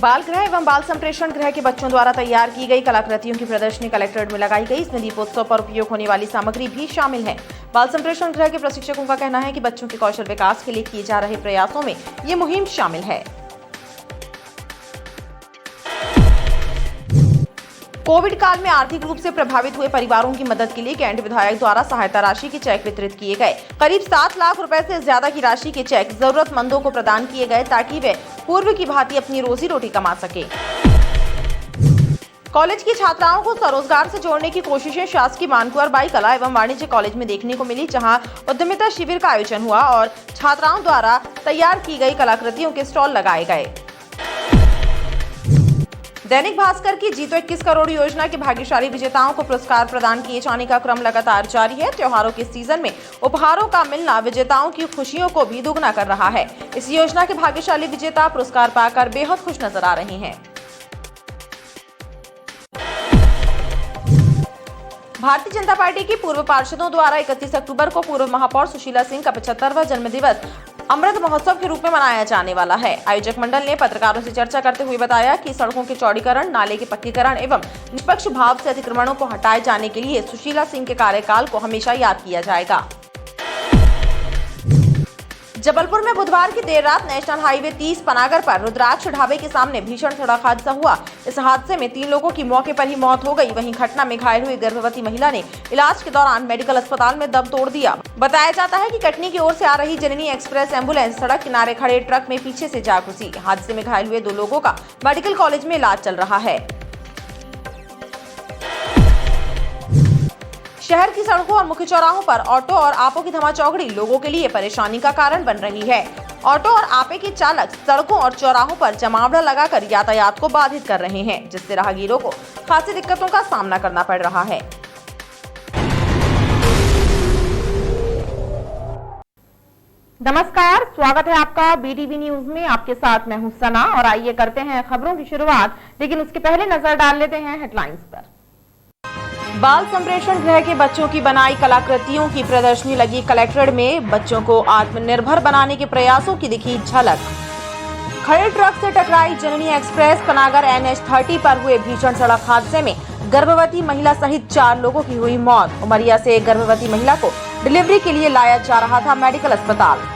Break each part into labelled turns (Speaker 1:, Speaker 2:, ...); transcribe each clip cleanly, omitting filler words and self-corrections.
Speaker 1: बाल गृह एवं बाल संप्रेषण गृह के बच्चों द्वारा तैयार की गई कलाकृतियों की प्रदर्शनी कलेक्ट्रेट में लगाई गई। इसमें दीपोत्सव पर उपयोग होने वाली सामग्री भी शामिल है। बाल संप्रेषण गृह के प्रशिक्षकों का कहना है कि बच्चों के कौशल विकास के लिए किए जा रहे प्रयासों में ये मुहिम शामिल है। कोविड काल में आर्थिक रूप से प्रभावित हुए परिवारों की मदद के लिए कैंट विधायक द्वारा सहायता राशि के चेक वितरित किए गए। करीब 7 लाख रुपए से ज्यादा की राशि के चेक जरूरतमंदों को प्रदान किए गए ताकि वे पूर्व की भांति अपनी रोजी रोटी कमा सके। कॉलेज की छात्राओं को स्वरोजगार से जोड़ने की कोशिशें शासकीय मानकुंवर बाई कला एवं वाणिज्य कॉलेज में देखने को मिली, जहां उद्यमिता शिविर का आयोजन हुआ और छात्राओं द्वारा तैयार की गई कलाकृतियों के स्टॉल लगाए गए। दैनिक भास्कर की जीतो 21 करोड़ योजना के भाग्यशाली विजेताओं को पुरस्कार प्रदान किए जाने का क्रम लगातार जारी है। त्योहारों के सीजन में उपहारों का मिलना विजेताओं की खुशियों को भी दुगना कर रहा है। इस योजना के भाग्यशाली विजेता पुरस्कार पाकर बेहद खुश नजर आ रहे हैं। भारतीय जनता पार्टी की पूर्व पार्षदों द्वारा 31 अक्टूबर को पूर्व महापौर सुशीला सिंह का 75वां जन्मदिवस अमृत महोत्सव के रूप में मनाया जाने वाला है। आयोजक मंडल ने पत्रकारों से चर्चा करते हुए बताया कि सड़कों के चौड़ीकरण, नाले के पक्कीकरण एवं निष्पक्ष भाव से अतिक्रमणों को हटाए जाने के लिए सुशीला सिंह के कार्यकाल को हमेशा याद किया जाएगा। जबलपुर में बुधवार की देर रात नेशनल हाईवे 30 पनागर पर रुद्राक्ष ढाबे के सामने भीषण सड़क हादसा हुआ। इस हादसे में 3 लोगों की मौके पर ही मौत हो गई। वहीं घटना में घायल हुई गर्भवती महिला ने इलाज के दौरान मेडिकल अस्पताल में दम तोड़ दिया। बताया जाता है कि कटनी की ओर से आ रही जननी एक्सप्रेस एम्बुलेंस सड़क किनारे खड़े ट्रक में पीछे से जा घुसी। हादसे में घायल हुए 2 लोगों का मेडिकल कॉलेज में इलाज चल रहा है। शहर की सड़कों और मुख्य चौराहों पर ऑटो और आपो की धमाचौकड़ी लोगों के लिए परेशानी का कारण बन रही है। ऑटो और आपे के चालक सड़कों और चौराहों पर जमावड़ा लगाकर यातायात को बाधित कर रहे हैं, जिससे राहगीरों को खासी दिक्कतों का सामना करना पड़ रहा है। नमस्कार, स्वागत है आपका बीटीवी न्यूज में। आपके साथ मैं हूं सना और आइए करते हैं खबरों की शुरुआत, लेकिन उसके पहले नजर डाल लेते हैं हेडलाइंस पर। बाल संप्रेषण गृह के बच्चों की बनाई कलाकृतियों की प्रदर्शनी लगी कलेक्ट्रेट में। बच्चों को आत्मनिर्भर बनाने के प्रयासों की दिखी झलक। खड़े ट्रक से टकराई जननी एक्सप्रेस। पनागर NH30 पर हुए भीषण सड़क हादसे में गर्भवती महिला सहित 4 लोगों की हुई मौत। उमरिया से एक गर्भवती महिला को डिलीवरी के लिए लाया जा रहा था मेडिकल अस्पताल।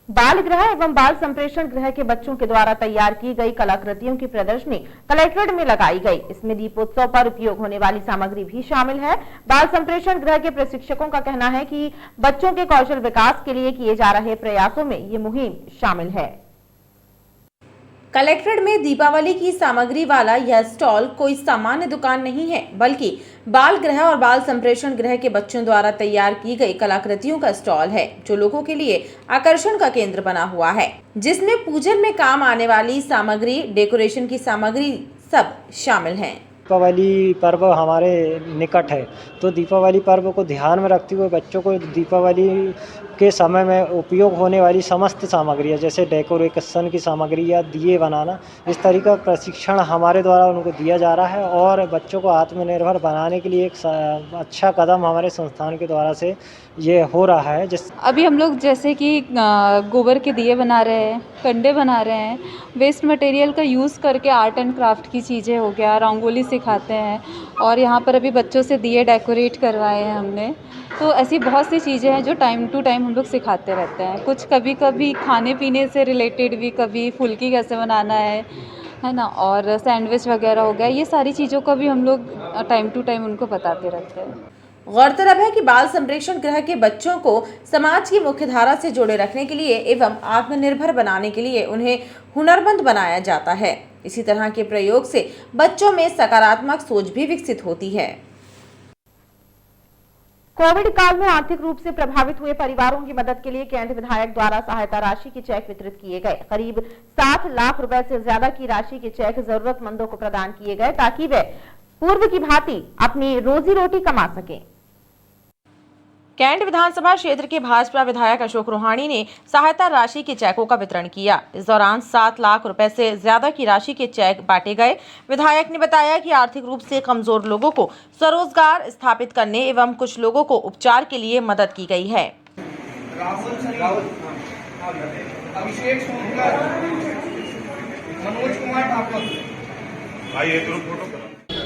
Speaker 1: बाल गृह एवं बाल संप्रेषण गृह के बच्चों के द्वारा तैयार की गई कलाकृतियों की प्रदर्शनी कलेक्ट्रेट में लगाई गई। इसमें दीपोत्सव पर उपयोग होने वाली सामग्री भी शामिल है। बाल संप्रेषण गृह के प्रशिक्षकों का कहना है कि बच्चों के कौशल विकास के लिए किए जा रहे प्रयासों में ये मुहिम शामिल है। कलेक्ट्रेट में दीपावली की सामग्री वाला यह स्टॉल कोई सामान्य दुकान नहीं है, बल्कि बाल गृह और बाल संप्रेषण गृह के बच्चों द्वारा तैयार की गई कलाकृतियों का स्टॉल है, जो लोगों के लिए आकर्षण का केंद्र बना हुआ है, जिसमें पूजन में काम आने वाली सामग्री, डेकोरेशन की सामग्री सब शामिल हैं।
Speaker 2: दीपावली पर्व हमारे निकट है, तो दीपावली पर्व को ध्यान में रखते हुए बच्चों को दीपावली के समय में उपयोग होने वाली समस्त सामग्रियाँ, जैसे डेकोरेशन की सामग्री या दिए बनाना, इस तरीके का प्रशिक्षण हमारे द्वारा उनको दिया जा रहा है और बच्चों को आत्मनिर्भर बनाने के लिए एक अच्छा कदम हमारे संस्थान के द्वारा से ये हो रहा है।
Speaker 3: अभी हम लोग जैसे कि गोबर के दिए बना रहे हैं, कंडे बना रहे हैं, वेस्ट मटेरियल का यूज़ करके आर्ट एंड क्राफ्ट की चीज़ें हो गया, रंगोली सिखाते हैं और यहाँ पर अभी बच्चों से दिए डेकोरेट करवाए हैं हमने। तो ऐसी बहुत सी चीज़ें हैं जो टाइम टू टाइम हम लोग सिखाते रहते हैं। कुछ कभी कभी खाने पीने से रिलेटेड भी, कभी फुल्की कैसे बनाना है ना, और सैंडविच वगैरह हो गया, ये सारी चीज़ों का भी हम लोग टाइम टू टाइम उनको बताते रहते हैं।
Speaker 1: गौरतलब है कि बाल संप्रेषण गृह के बच्चों को समाज की मुख्य धारा से जोड़े रखने के लिए एवं आत्मनिर्भर बनाने के लिए उन्हें हुनरमंद बनाया जाता है। इसी तरह के प्रयोग से बच्चों में सकारात्मक सोच भी विकसित होती है। कोविड काल में आर्थिक रूप से प्रभावित हुए परिवारों की मदद के लिए कैंट विधायक द्वारा सहायता राशि के चेक वितरित किए गए। करीब 7 लाख रुपए से ज्यादा की राशि के चेक जरूरतमंदों को प्रदान किए गए ताकि वे पूर्व की भांति अपनी रोजी रोटी कमा सकें। कैंट विधानसभा क्षेत्र के भाजपा विधायक अशोक रोहाणी ने सहायता राशि के चेकों का वितरण किया। इस दौरान 7 लाख रुपए से ज्यादा की राशि के चेक बांटे गए। विधायक ने बताया कि आर्थिक रूप से कमजोर लोगों को स्वरोजगार स्थापित करने एवं कुछ लोगों को उपचार के लिए मदद की गई है।
Speaker 4: अभिषेक शुक्ला, मनोज कुमार ठाकुर।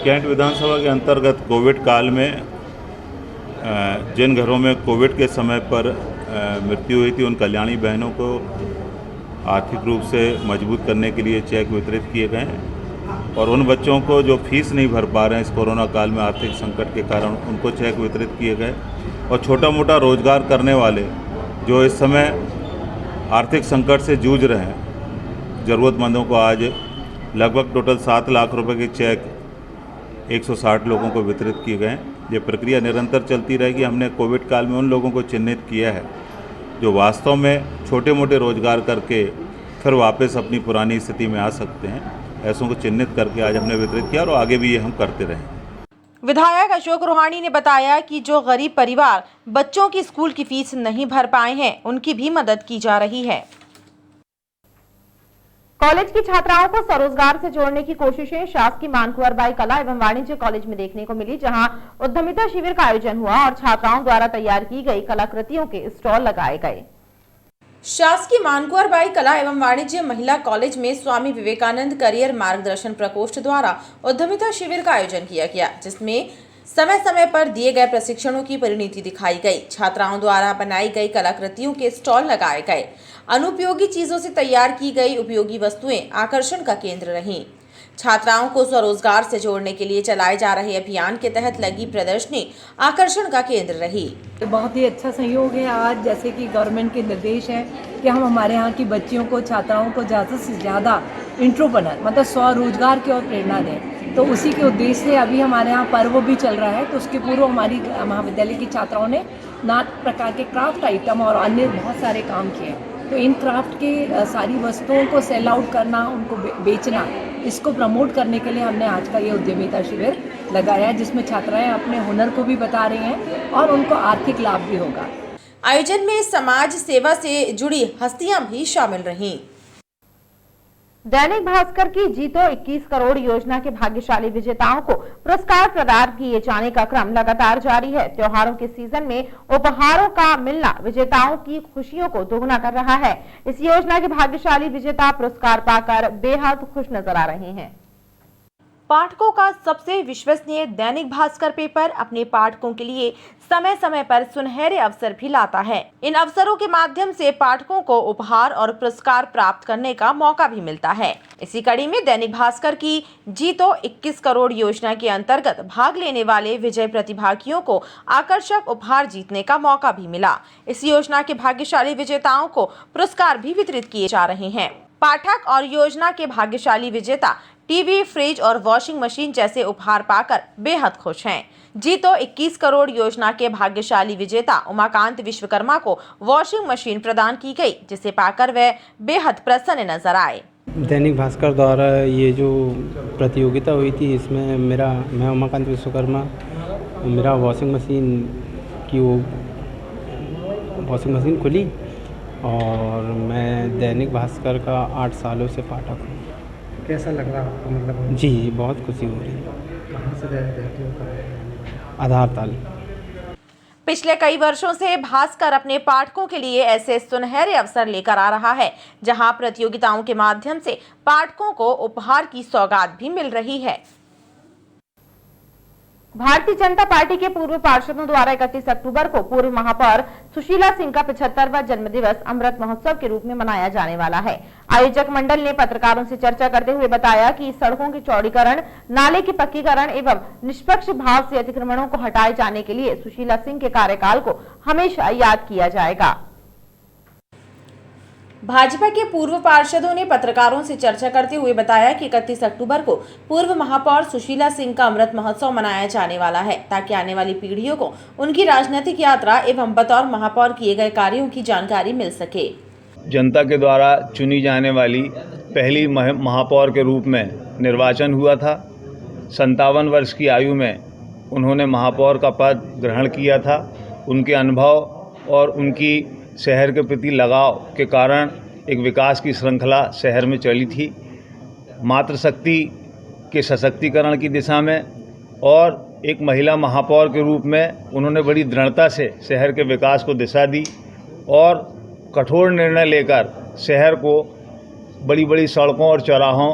Speaker 5: कैंट विधानसभा के अंतर्गत कोविड काल में जिन घरों में कोविड के समय पर मृत्यु हुई थी उन कल्याणी बहनों को आर्थिक रूप से मजबूत करने के लिए चेक वितरित किए गए हैं और उन बच्चों को जो फीस नहीं भर पा रहे हैं इस कोरोना काल में आर्थिक संकट के कारण उनको चेक वितरित किए गए और छोटा मोटा रोजगार करने वाले जो इस समय आर्थिक संकट से जूझ रहे हैं ज़रूरतमंदों को आज लगभग टोटल 7 लाख रुपए के चेक 160 लोगों को वितरित किए गए हैं। ये प्रक्रिया निरंतर चलती रहेगी। हमने कोविड काल में उन लोगों को चिन्हित किया है जो वास्तव में छोटे मोटे रोजगार करके फिर वापस अपनी पुरानी स्थिति में आ सकते हैं। ऐसों को चिन्हित करके आज हमने वितरित किया और आगे भी ये हम करते रहेंगे।
Speaker 1: विधायक अशोक रोहाणी ने बताया कि जो गरीब परिवार बच्चों की स्कूल की फीस नहीं भर पाए हैं उनकी भी मदद की जा रही है। कॉलेज की छात्राओं को स्वरोजगार से जोड़ने की कोशिशें शासकीय मानकुंवर बाई कला एवं वाणिज्य कॉलेज में देखने को मिली, जहां उद्यमिता शिविर का आयोजन हुआ और छात्राओं द्वारा तैयार की गई कलाकृतियों के स्टॉल लगाए गए। शासकीय मानकुंवर बाई कला एवं वाणिज्य महिला कॉलेज में स्वामी विवेकानंद करियर मार्गदर्शन प्रकोष्ठ द्वारा उद्यमिता शिविर का आयोजन किया गया, जिसमें समय समय पर दिए गए प्रशिक्षणों की परिणति दिखाई गई। छात्राओं द्वारा बनाई गई कलाकृतियों के स्टॉल लगाए गए। अनुपयोगी चीजों से तैयार की गई उपयोगी वस्तुएं आकर्षण का केंद्र रहीं। छात्राओं को स्वरोजगार से जोड़ने के लिए चलाए जा रहे अभियान के तहत लगी प्रदर्शनी आकर्षण का केंद्र रही।
Speaker 6: बहुत ही अच्छा सहयोग है आज, जैसे कि गवर्नमेंट के निर्देश है कि हम हमारे यहाँ की बच्चियों को, छात्राओं को ज़्यादा से ज़्यादा एंटरप्रेन्योर मतलब स्वरोजगार की ओर प्रेरणा दें। तो उसी के उद्देश्य से अभी हमारे यहाँ पर्व भी चल रहा है, तो उसके पूर्व हमारी महाविद्यालय की छात्राओं ने नाना प्रकार के क्राफ्ट आइटम और अन्य बहुत सारे काम किए। तो इन क्राफ्ट के सारी वस्तुओं को सेल आउट करना, उनको बेचना, इसको प्रमोट करने के लिए हमने आज का ये उद्यमिता शिविर लगाया है, जिसमें छात्राएं अपने हुनर को भी बता रही हैं और उनको आर्थिक लाभ भी होगा।
Speaker 1: आयोजन में समाज सेवा से जुड़ी हस्तियां भी शामिल रहीं। दैनिक भास्कर की जीतो 21 करोड़ योजना के भाग्यशाली विजेताओं को पुरस्कार प्रदान किए जाने का क्रम लगातार जारी है। त्योहारों के सीजन में उपहारों का मिलना विजेताओं की खुशियों को दोगुना कर रहा है। इस योजना के भाग्यशाली विजेता पुरस्कार पाकर बेहद खुश नजर आ रहे हैं। पाठकों का सबसे विश्वसनीय दैनिक भास्कर पेपर अपने पाठकों के लिए समय समय पर सुनहरे अवसर भी लाता है। इन अवसरों के माध्यम से पाठकों को उपहार और पुरस्कार प्राप्त करने का मौका भी मिलता है। इसी कड़ी में दैनिक भास्कर की जीतो 21 करोड़ योजना के अंतर्गत भाग लेने वाले विजय प्रतिभागियों को आकर्षक उपहार जीतने का मौका भी मिला। इस योजना के भाग्यशाली विजेताओं को पुरस्कार भी वितरित किए जा रहे हैं। पाठक और योजना के भाग्यशाली विजेता टीवी, फ्रिज और वॉशिंग मशीन जैसे उपहार पाकर बेहद खुश हैं। जीतो 21 करोड़ योजना के भाग्यशाली विजेता उमाकांत विश्वकर्मा को वॉशिंग मशीन प्रदान की गई, जिसे पाकर वे बेहद प्रसन्न नजर आए।
Speaker 7: दैनिक भास्कर द्वारा ये जो प्रतियोगिता हुई थी, इसमें मैं उमाकांत विश्वकर्मा, मेरा वॉशिंग मशीन खुली और मैं दैनिक भास्कर का 8 सालों से पाठक हूँ।
Speaker 2: कैसा लग रहा है आपको? मतलब
Speaker 7: जी, बहुत खुशी हो रही है।
Speaker 2: कहाँ से रहते हो?
Speaker 7: आधार ताल।
Speaker 1: पिछले कई वर्षों से भास्कर अपने पाठकों के लिए ऐसे सुनहरे अवसर लेकर आ रहा है, जहां प्रतियोगिताओं के माध्यम से पाठकों को उपहार की सौगात भी मिल रही है। भारतीय जनता पार्टी के पूर्व पार्षदों द्वारा 31 अक्टूबर को पूर्व महापौर सुशीला सिंह का 75वां जन्मदिवस अमृत महोत्सव के रूप में मनाया जाने वाला है। आयोजक मंडल ने पत्रकारों से चर्चा करते हुए बताया कि सड़कों के चौड़ीकरण, नाले के पक्कीकरण एवं निष्पक्ष भाव से अतिक्रमणों को हटाए जाने के लिए सुशीला सिंह के कार्यकाल को हमेशा याद किया जाएगा। भाजपा के पूर्व पार्षदों ने पत्रकारों से चर्चा करते हुए बताया कि 31 अक्टूबर को पूर्व महापौर सुशीला सिंह का अमृत महोत्सव मनाया जाने वाला है, ताकि आने वाली पीढ़ियों को उनकी राजनीतिक यात्रा एवं बतौर महापौर किए गए कार्यों की जानकारी मिल सके।
Speaker 8: जनता के द्वारा चुनी जाने वाली पहली महापौर के रूप में निर्वाचन हुआ था। 57 वर्ष की आयु में उन्होंने महापौर का पद ग्रहण किया था। उनके अनुभव और उनकी शहर के प्रति लगाव के कारण एक विकास की श्रृंखला शहर में चली थी। मातृशक्ति के सशक्तिकरण की दिशा में और एक महिला महापौर के रूप में उन्होंने बड़ी दृढ़ता से शहर के विकास को दिशा दी और कठोर निर्णय लेकर शहर को बड़ी बड़ी सड़कों और चौराहों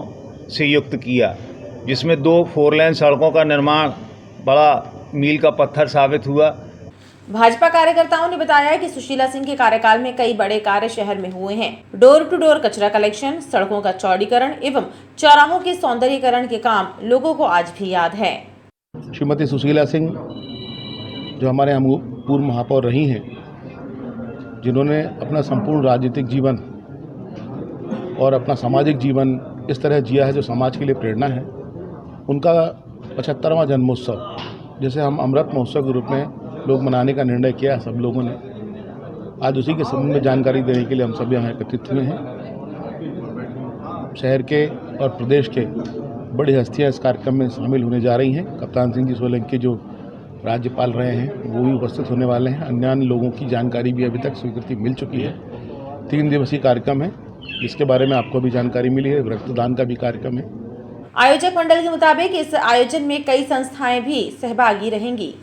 Speaker 8: से युक्त किया, जिसमें 2 4 लेन सड़कों का निर्माण बड़ा मील का पत्थर साबित हुआ।
Speaker 1: भाजपा कार्यकर्ताओं ने बताया कि सुशीला सिंह के कार्यकाल में कई बड़े कार्य शहर में हुए हैं। डोर टू डोर कचरा कलेक्शन, सड़कों का चौड़ीकरण एवं चौराहों के सौंदर्यीकरण के काम लोगों को आज भी याद है।
Speaker 4: श्रीमती सुशीला सिंह जो हमारे यहाँ पूर्व महापौर रही हैं, जिन्होंने अपना संपूर्ण राजनीतिक जीवन और अपना सामाजिक जीवन इस तरह जिया है जो समाज के लिए प्रेरणा है, उनका 75वां जन्मोत्सव जिसे हम अमृत महोत्सव के रूप में लोग मनाने का निर्णय किया सब लोगों ने, आज उसी के संबंध में जानकारी देने के लिए हम सब यहाँ एकत्रित हुए हैं। शहर के और प्रदेश के बड़ी हस्तियाँ इस कार्यक्रम में शामिल होने जा रही हैं। कप्तान सिंह जी सोलंकी जो राज्यपाल रहे हैं वो भी उपस्थित होने वाले हैं। अन्य लोगों की जानकारी भी अभी तक स्वीकृति मिल चुकी है। 3 दिवसीय कार्यक्रम है, इसके बारे में आपको भी जानकारी मिली है। रक्तदान का भी कार्यक्रम है।
Speaker 1: आयोजक मंडल के मुताबिक इस आयोजन में कई संस्थाएं भी सहभागी रहेंगी।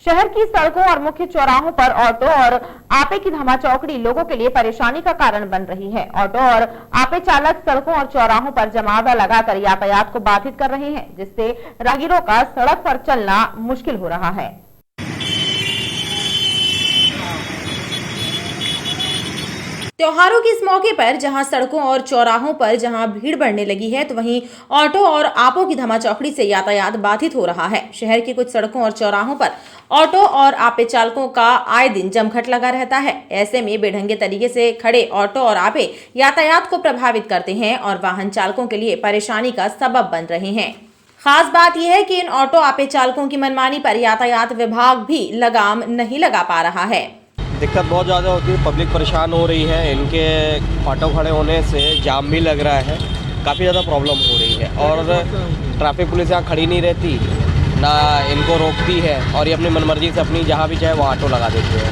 Speaker 1: शहर की सड़कों और मुख्य चौराहों पर ऑटो और आपे की धमाचौकड़ी लोगों के लिए परेशानी का कारण बन रही है। ऑटो और आपे चालक सड़कों और चौराहों पर जमावड़ा लगाकर यातायात को बाधित कर रहे हैं, जिससे राहगीरों का सड़क पर चलना मुश्किल हो रहा है। त्योहारों के इस मौके पर जहां सड़कों और चौराहों पर जहां भीड़ बढ़ने लगी है, तो वहीं ऑटो और आपो की धमाचौकड़ी से यातायात बाधित हो रहा है। शहर की कुछ सड़कों और चौराहों पर ऑटो और आपे चालकों का आए दिन जमघट लगा रहता है। ऐसे में बेढंगे तरीके से खड़े ऑटो और आपे यातायात को प्रभावित करते हैं और वाहन चालकों के लिए परेशानी का सबब बन रहे हैं। खास बात यह है कि इन ऑटो आपे चालकों की मनमानी पर यातायात विभाग भी लगाम नहीं लगा पा रहा है।
Speaker 9: दिक्कत बहुत ज़्यादा होती है, पब्लिक परेशान हो रही है। इनके ऑटो खड़े होने से जाम भी लग रहा है, काफ़ी ज़्यादा प्रॉब्लम हो रही है। और ट्रैफिक पुलिस यहाँ खड़ी नहीं रहती, ना इनको रोकती है और ये अपनी मनमर्जी से अपनी जहाँ भी चाहे वो ऑटो लगा देती है।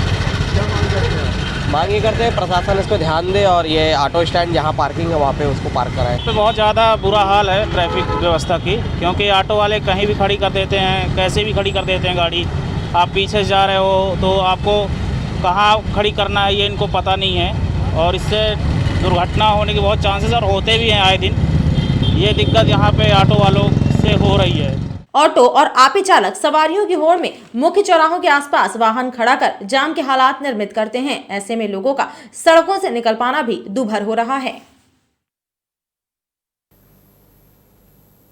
Speaker 9: मांग ये करते हैं प्रशासन इस पर ध्यान दे और ये ऑटो स्टैंड जहाँ पार्किंग है वहाँ पे उसको पार्क कराए।
Speaker 10: तो बहुत ज़्यादा बुरा हाल है ट्रैफिक व्यवस्था की, क्योंकि ऑटो वाले कहीं भी खड़ी कर देते हैं, कैसे भी खड़ी कर देते हैं गाड़ी। आप पीछे से जा रहे हो तो आपको कहाँ खड़ी करना है ये इनको पता नहीं है और इससे दुर्घटना होने के बहुत चांसेस और होते भी हैं आए दिन। ये दिक्कत यहाँ पे ऑटो वालों से हो रही है।
Speaker 1: ऑटो और आपे चालक सवारियों की होड़ में मुख्य चौराहों के आसपास वाहन खड़ा कर जाम के हालात निर्मित करते हैं। ऐसे में लोगों का सड़कों से निकल पाना भी दूभर हो रहा है।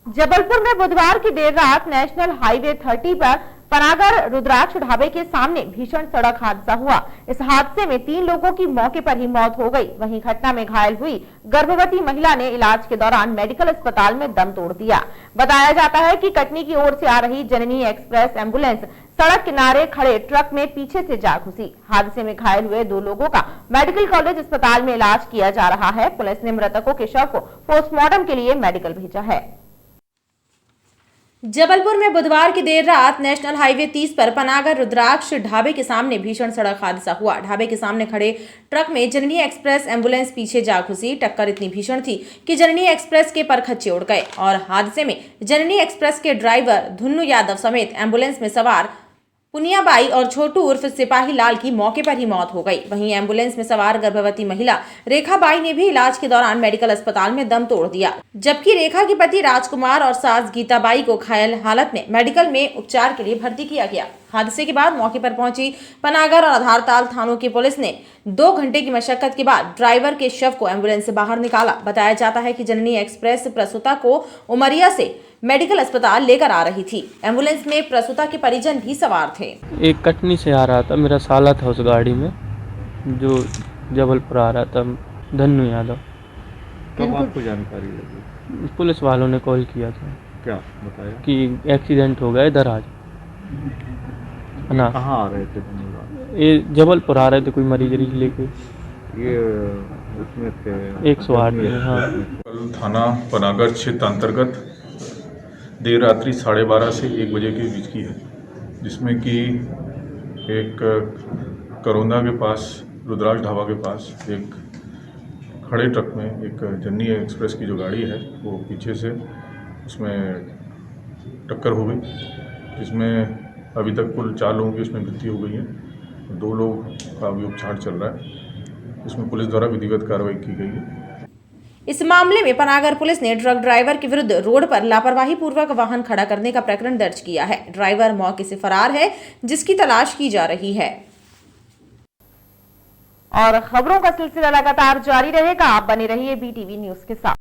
Speaker 1: जबलपुर में बुधवार की देर रात नेशनल हाईवे 30 पर पनागर रुद्राक्ष ढाबे के सामने भीषण सड़क हादसा हुआ। इस हादसे में 3 लोगों की मौके पर ही मौत हो गई। वहीं घटना में घायल हुई गर्भवती महिला ने इलाज के दौरान मेडिकल अस्पताल में दम तोड़ दिया। बताया जाता है कि कटनी की ओर से आ रही जननी एक्सप्रेस एम्बुलेंस सड़क किनारे खड़े ट्रक में पीछे से जा घुसी। हादसे में घायल हुए 2 लोगों का मेडिकल कॉलेज अस्पताल में इलाज किया जा रहा है। पुलिस ने मृतकों के शव को पोस्टमार्टम के लिए मेडिकल भेजा है। जबलपुर में बुधवार की देर रात नेशनल हाईवे 30 पर पनागर रुद्राक्ष ढाबे के सामने भीषण सड़क हादसा हुआ। ढाबे के सामने खड़े ट्रक में जननी एक्सप्रेस एम्बुलेंस पीछे जा घुसी। टक्कर इतनी भीषण थी कि जननी एक्सप्रेस के परखच्चे उड़ गए और हादसे में जननी एक्सप्रेस के ड्राइवर धुन्नू यादव समेत एम्बुलेंस में सवार पुनियाबाई और छोटू उर्फ सिपाही लाल की मौके पर ही मौत हो गई। वहीं एम्बुलेंस में सवार गर्भवती महिला रेखाबाई ने भी इलाज के दौरान मेडिकल अस्पताल में दम तोड़ दिया, जबकि रेखा के पति राजकुमार और सास गीताबाई को घायल हालत में मेडिकल में उपचार के लिए भर्ती किया गया। हादसे के बाद मौके पर पहुंची पनागर और आधारताल थानों की पुलिस ने 2 घंटे की मशक्कत के बाद ड्राइवर के शव को एम्बुलेंस से बाहर निकाला। बताया जाता है कि जननी एक्सप्रेस प्रसूता को उमरिया से मेडिकल अस्पताल लेकर आ रही थी। एम्बुलेंस में प्रसूता के परिजन भी सवार थे।
Speaker 7: एक कटनी से आ रहा था, मेरा साला था उस गाड़ी में जो जबलपुर आ रहा था, धन्नू यादव।
Speaker 11: कब आपको जानकारी लगी?
Speaker 7: पुलिस वालों ने कॉल किया था।
Speaker 11: क्या बताया? कि
Speaker 7: एक्सीडेंट हो गया, इधर आज ना।
Speaker 11: कहाँ आ रहे थे?
Speaker 7: ये जबलपुर आ रहे थे, कोई मरीज लेके।
Speaker 11: ये उसमें थे
Speaker 7: 108 में। हाँ,
Speaker 12: कल थाना पनागर क्षेत्र अंतर्गत देर रात्रि 12:30 से 1 बजे के बीच की है, जिसमें कि एक करोंदा के पास रुद्राक्ष ढाबा के पास एक खड़े ट्रक में एक जननी एक्सप्रेस की जो गाड़ी है वो पीछे से उसमें टक्कर हो गई, जिसमें अभी तक कुल 4 लोगों की उसमें मृत्यु हो गई है। 2 लोग उसका अभी उपचार चल रहा है। इसमें पुलिस द्वारा विधिवत कार्रवाई की गई है।
Speaker 13: इस मामले में पनागर पुलिस ने ट्रक ड्राइवर के विरुद्ध रोड पर लापरवाही पूर्वक वाहन खड़ा करने का प्रकरण दर्ज किया है। ड्राइवर मौके से फरार है, जिसकी तलाश की जा रही है।
Speaker 1: और खबरों का सिलसिला लगातार जारी रहेगा। आप बने रहिए BTV न्यूज के साथ।